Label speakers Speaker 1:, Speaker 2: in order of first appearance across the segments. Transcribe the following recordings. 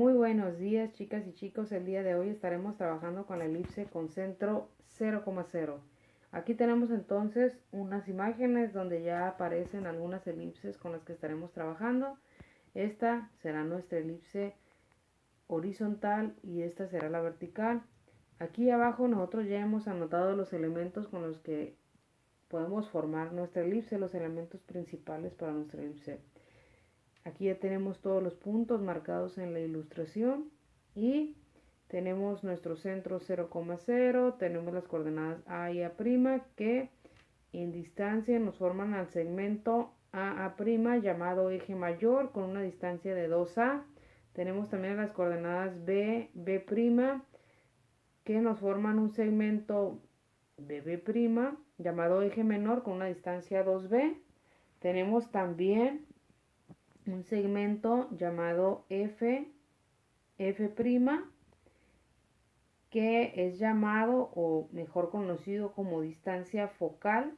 Speaker 1: Muy buenos días, chicas y chicos. El día de hoy estaremos trabajando con la elipse con centro 0,0. Aquí tenemos entonces unas imágenes donde ya aparecen algunas elipses con las que estaremos trabajando. Esta será nuestra elipse horizontal y esta será la vertical. Aquí abajo nosotros ya hemos anotado los elementos con los que podemos formar nuestra elipse, los elementos principales para nuestra elipse. Aquí ya tenemos todos los puntos marcados en la ilustración y tenemos nuestro centro 0,0, tenemos las coordenadas A y A' que en distancia nos forman al segmento AA' llamado eje mayor con una distancia de 2A. Tenemos también las coordenadas B, B' que nos forman un segmento BB' llamado eje menor con una distancia 2B. Tenemos también un segmento llamado F', que es llamado o mejor conocido como distancia focal,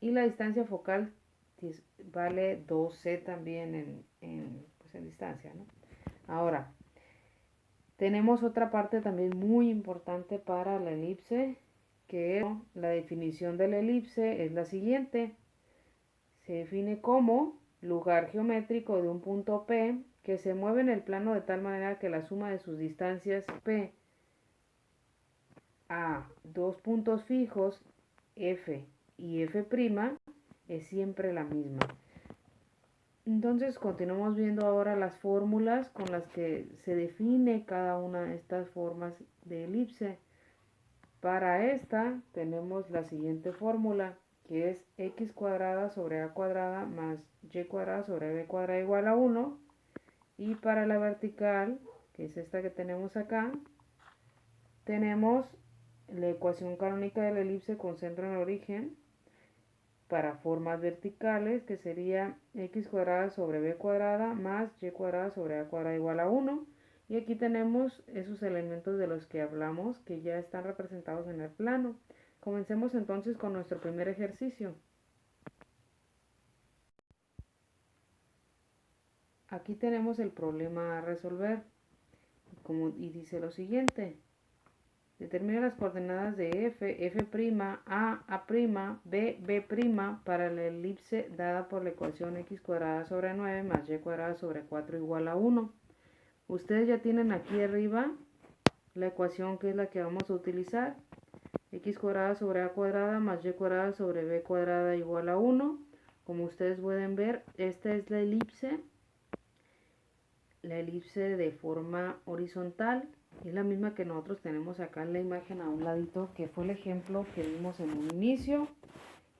Speaker 1: y la distancia focal vale 2C también en distancia, ¿no? Ahora, tenemos otra parte también muy importante para la elipse, que es la definición de la elipse es la siguiente. Se define como lugar geométrico de un punto P que se mueve en el plano de tal manera que la suma de sus distancias P a dos puntos fijos F y F' es siempre la misma. Entonces continuamos viendo ahora las fórmulas con las que se define cada una de estas formas de elipse. Para esta tenemos la siguiente fórmula, que es x cuadrada sobre a cuadrada más y cuadrada sobre b cuadrada igual a 1. Y para la vertical, que es esta que tenemos acá, tenemos la ecuación canónica de la elipse con centro en el origen para formas verticales, que sería x cuadrada sobre b cuadrada más y cuadrada sobre a cuadrada igual a 1. Y aquí tenemos esos elementos de los que hablamos que ya están representados en el plano. Comencemos entonces con nuestro primer ejercicio. Aquí tenemos el problema a resolver y dice lo siguiente. Determina las coordenadas de F', A', B, B' para la elipse dada por la ecuación x cuadrada sobre 9 más y cuadrada sobre 4 igual a 1. Ustedes ya tienen aquí arriba la ecuación que es la que vamos a utilizar. X cuadrada sobre A cuadrada más y cuadrada sobre B cuadrada igual a 1. Como ustedes pueden ver, esta es la elipse de forma horizontal. Es la misma que nosotros tenemos acá en la imagen a un ladito, que fue el ejemplo que vimos en un inicio.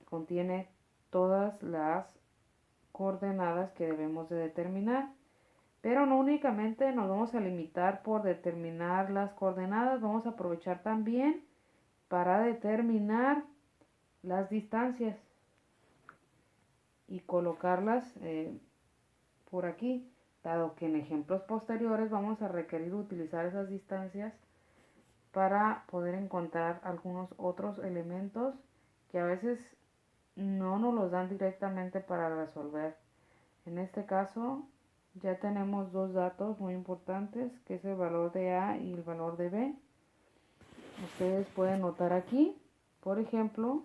Speaker 1: Contiene todas las coordenadas que debemos de determinar. Pero no únicamente nos vamos a limitar por determinar las coordenadas, vamos a aprovechar también para determinar las distancias y colocarlas por aquí, dado que en ejemplos posteriores vamos a requerir utilizar esas distancias para poder encontrar algunos otros elementos que a veces no nos los dan directamente para resolver. En este caso ya tenemos dos datos muy importantes, que es el valor de A y el valor de B. Ustedes pueden notar aquí, por ejemplo,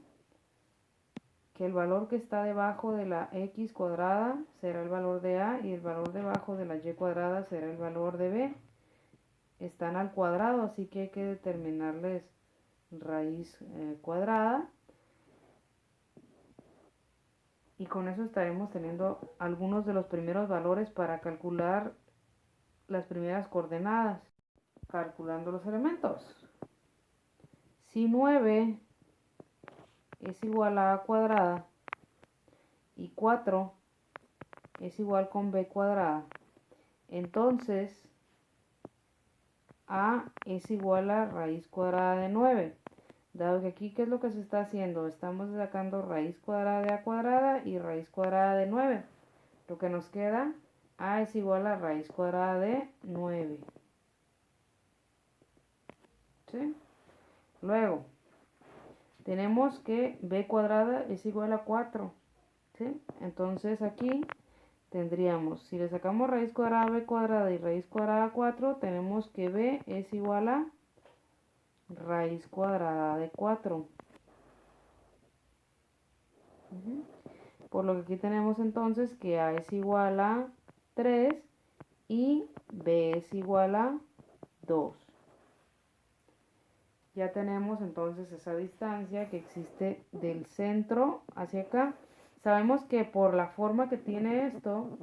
Speaker 1: que el valor que está debajo de la x cuadrada será el valor de A y el valor debajo de la y cuadrada será el valor de B. Están al cuadrado, así que hay que determinarles raíz cuadrada. Y con eso estaremos teniendo algunos de los primeros valores para calcular las primeras coordenadas. Calculando los elementos. Si 9 es igual a A cuadrada y 4 es igual con B cuadrada, entonces A es igual a raíz cuadrada de 9. Dado que aquí, ¿qué es lo que se está haciendo? Estamos sacando raíz cuadrada de A cuadrada y raíz cuadrada de 9. Lo que nos queda, A es igual a raíz cuadrada de 9. ¿Sí? Luego, tenemos que B cuadrada es igual a 4. ¿Sí? Entonces aquí tendríamos, si le sacamos raíz cuadrada a b cuadrada y raíz cuadrada a 4, tenemos que b es igual a raíz cuadrada de 4. Por lo que aquí tenemos entonces que a es igual a 3 y b es igual a 2. Ya tenemos entonces esa distancia que existe del centro hacia acá. Sabemos que por la forma que tiene esto,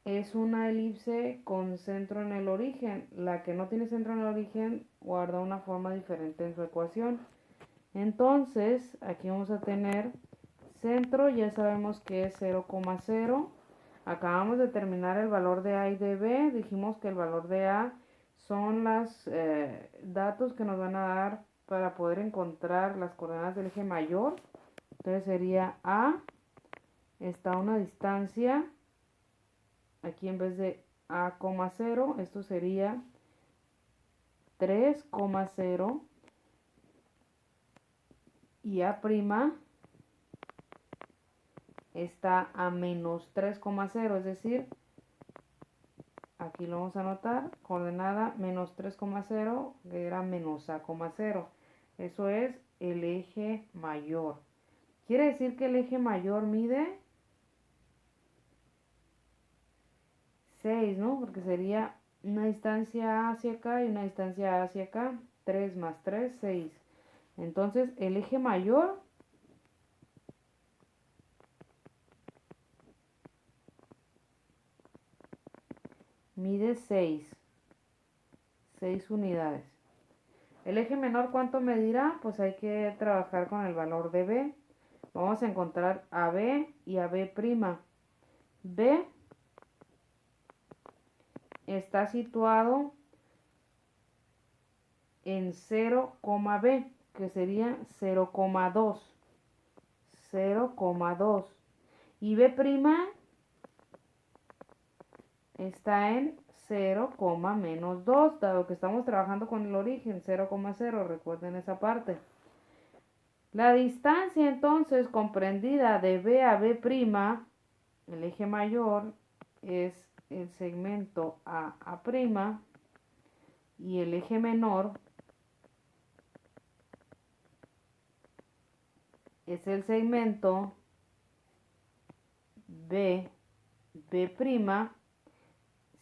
Speaker 1: es una elipse con centro en el origen. La que no tiene centro en el origen guarda una forma diferente en su ecuación. Entonces, aquí vamos a tener centro, ya sabemos que es 0,0. Acabamos de determinar el valor de A y de B. Dijimos que el valor de A son los datos que nos van a dar para poder encontrar las coordenadas del eje mayor. Entonces sería A, está a una distancia, aquí en vez de A,0, esto sería 3,0 y A' está a menos 3,0, es decir, aquí lo vamos a anotar, coordenada menos 3,0, que era menos A,0. Eso es el eje mayor. Quiere decir que el eje mayor mide 6, ¿no? Porque sería una distancia hacia acá y una distancia hacia acá. 3 más 3, 6. Entonces, el eje mayor mide 6 unidades. El eje menor, ¿cuánto medirá? Pues hay que trabajar con el valor de B. Vamos a encontrar a B y a B'. B está situado en 0,B, que sería 0,2. 0,2. Y B' está en 0, menos 2, dado que estamos trabajando con el origen 0,0, recuerden esa parte. La distancia entonces comprendida de B a B', el eje mayor, es el segmento a' y el eje menor es el segmento B',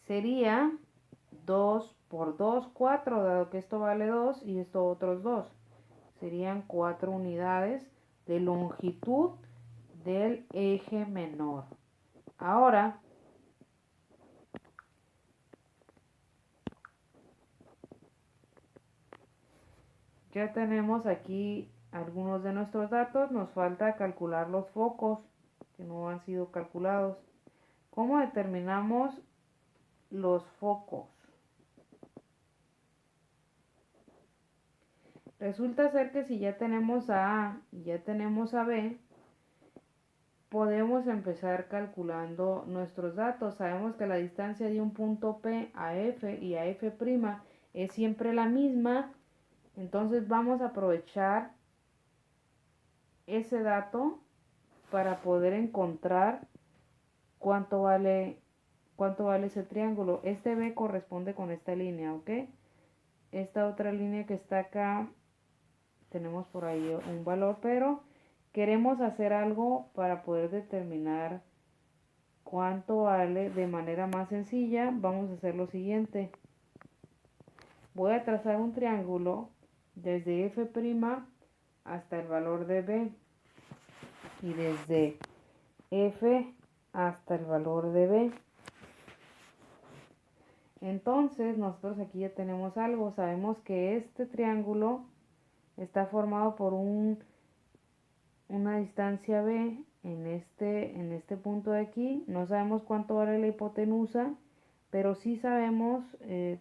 Speaker 1: sería 2 por 2, 4, dado que esto vale 2 y esto otros 2. Serían 4 unidades de longitud del eje menor. Ahora, ya tenemos aquí algunos de nuestros datos. Nos falta calcular los focos que no han sido calculados. ¿Cómo determinamos los focos? Resulta ser que si ya tenemos a A y ya tenemos a B, podemos empezar calculando nuestros datos. Sabemos que la distancia de un punto P a F y a F' es siempre la misma. Entonces vamos a aprovechar ese dato para poder encontrar cuánto vale ese triángulo. Este B corresponde con esta línea, ¿ok? Esta otra línea que está acá, tenemos por ahí un valor, pero queremos hacer algo para poder determinar cuánto vale de manera más sencilla. Vamos a hacer lo siguiente. Voy a trazar un triángulo desde F' hasta el valor de B y desde F hasta el valor de B. Entonces nosotros aquí ya tenemos algo. Sabemos que este triángulo está formado por una distancia B en este punto de aquí. No sabemos cuánto vale la hipotenusa, pero sí sabemos,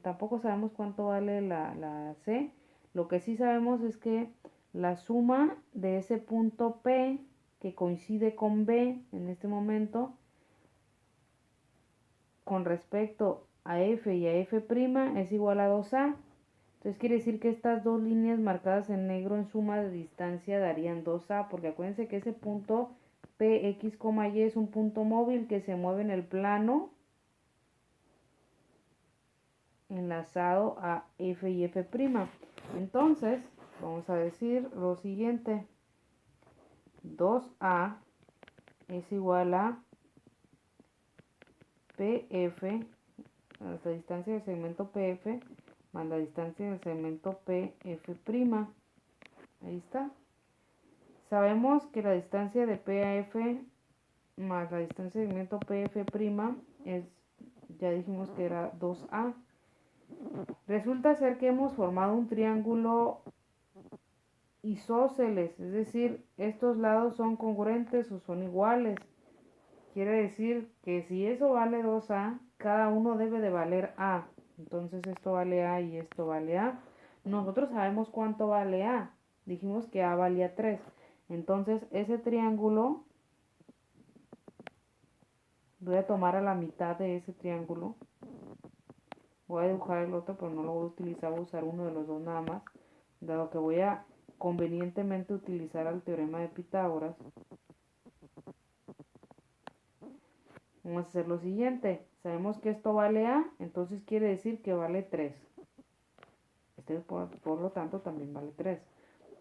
Speaker 1: tampoco sabemos cuánto vale la C. Lo que sí sabemos es que la suma de ese punto P que coincide con B en este momento con respecto a F y a F' es igual a 2A. Entonces quiere decir que estas dos líneas marcadas en negro en suma de distancia darían 2A, porque acuérdense que ese punto PX, Y es un punto móvil que se mueve en el plano enlazado a F y F'. Entonces, vamos a decir lo siguiente. 2A es igual a PF, la distancia del segmento PF, más la distancia del segmento PF'. Ahí está. Sabemos que la distancia de P a F más la distancia del segmento PF' es, ya dijimos que era 2A. Resulta ser que hemos formado un triángulo isósceles, es decir, estos lados son congruentes o son iguales. Quiere decir que si eso vale 2A, cada uno debe de valer A. Entonces esto vale A y esto vale A. Nosotros sabemos cuánto vale A. Dijimos que A valía 3. Entonces ese triángulo, voy a tomar a la mitad de ese triángulo. Voy a dibujar el otro, pero no lo voy a utilizar, voy a usar uno de los dos nada más. Dado que voy a convenientemente utilizar el teorema de Pitágoras. Vamos a hacer lo siguiente. Sabemos que esto vale A, entonces quiere decir que vale 3. Este por lo tanto también vale 3.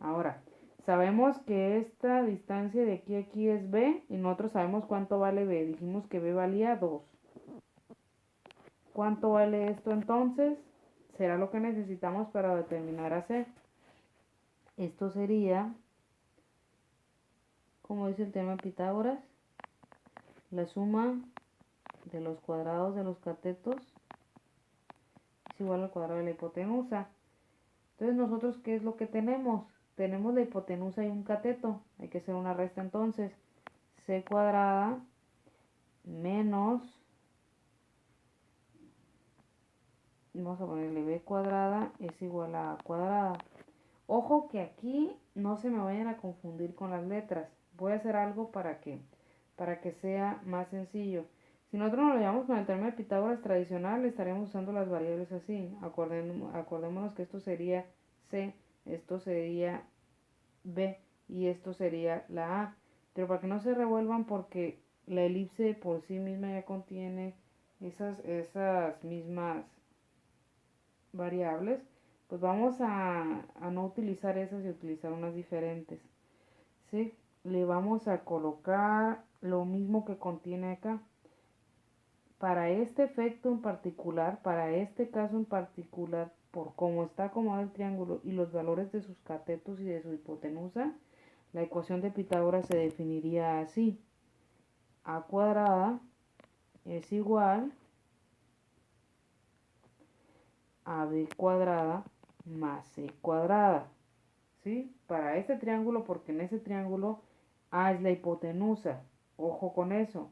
Speaker 1: Ahora, sabemos que esta distancia de aquí a aquí es B y nosotros sabemos cuánto vale B. Dijimos que B valía 2. ¿Cuánto vale esto entonces? Será lo que necesitamos para determinar a C. Esto sería, como dice el teorema de Pitágoras, la suma de los cuadrados de los catetos es igual al cuadrado de la hipotenusa. Entonces nosotros, ¿qué es lo que tenemos? Tenemos la hipotenusa y un cateto. Hay que hacer una resta entonces. C cuadrada menos, vamos a ponerle B cuadrada es igual a A cuadrada. Ojo que aquí no se me vayan a confundir con las letras. Voy a hacer algo para que sea más sencillo. Si nosotros nos lo llevamos con el teorema de Pitágoras tradicional, estaremos usando las variables así. Acordémonos que esto sería C, esto sería B y esto sería la A. Pero para que no se revuelvan, porque la elipse por sí misma ya contiene esas mismas variables, pues vamos a no utilizar esas y utilizar unas diferentes. ¿Sí? Le vamos a colocar lo mismo que contiene acá. Para este efecto en particular, para este caso en particular, por cómo está acomodado el triángulo y los valores de sus catetos y de su hipotenusa, la ecuación de Pitágoras se definiría así. A cuadrada es igual a B cuadrada más C cuadrada. ¿Sí? Para este triángulo, porque en ese triángulo A es la hipotenusa. Ojo con eso.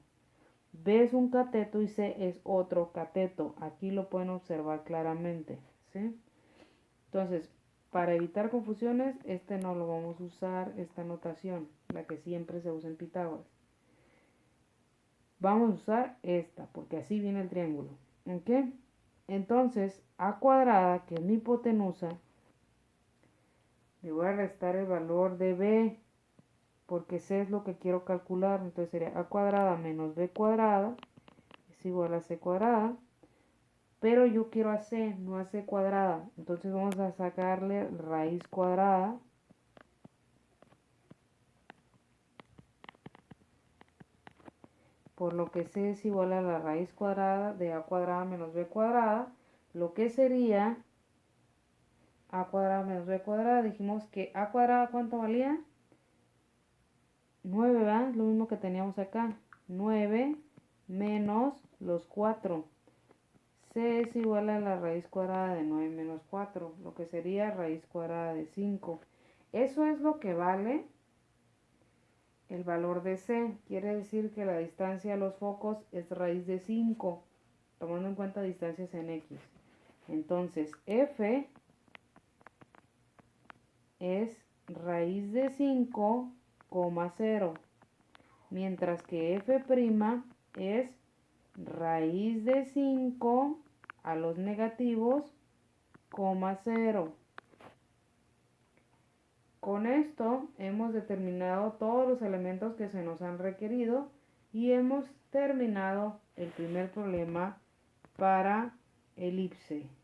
Speaker 1: B es un cateto y C es otro cateto. Aquí lo pueden observar claramente. ¿Sí? Entonces, para evitar confusiones, este no lo vamos a usar, esta notación, la que siempre se usa en Pitágoras. Vamos a usar esta, porque así viene el triángulo. ¿Ok? Entonces, A cuadrada, que es mi hipotenusa, le voy a restar el valor de B, porque C es lo que quiero calcular. Entonces sería A cuadrada menos B cuadrada es igual a C cuadrada. Pero yo quiero a C, no a C cuadrada. Entonces vamos a sacarle raíz cuadrada. Por lo que C es igual a la raíz cuadrada de A cuadrada menos B cuadrada. Lo que sería A cuadrada menos B cuadrada. Dijimos que A cuadrada, ¿cuánto valía? 9, ¿verdad? Lo mismo que teníamos acá. 9 menos los 4. C es igual a la raíz cuadrada de 9 menos 4, lo que sería raíz cuadrada de 5. Eso es lo que vale el valor de C. Quiere decir que la distancia a los focos es raíz de 5, tomando en cuenta distancias en X. Entonces, F es raíz de 5, 0, mientras que F' es raíz de 5 a los negativos, 0. Con esto hemos determinado todos los elementos que se nos han requerido y hemos terminado el primer problema para elipse.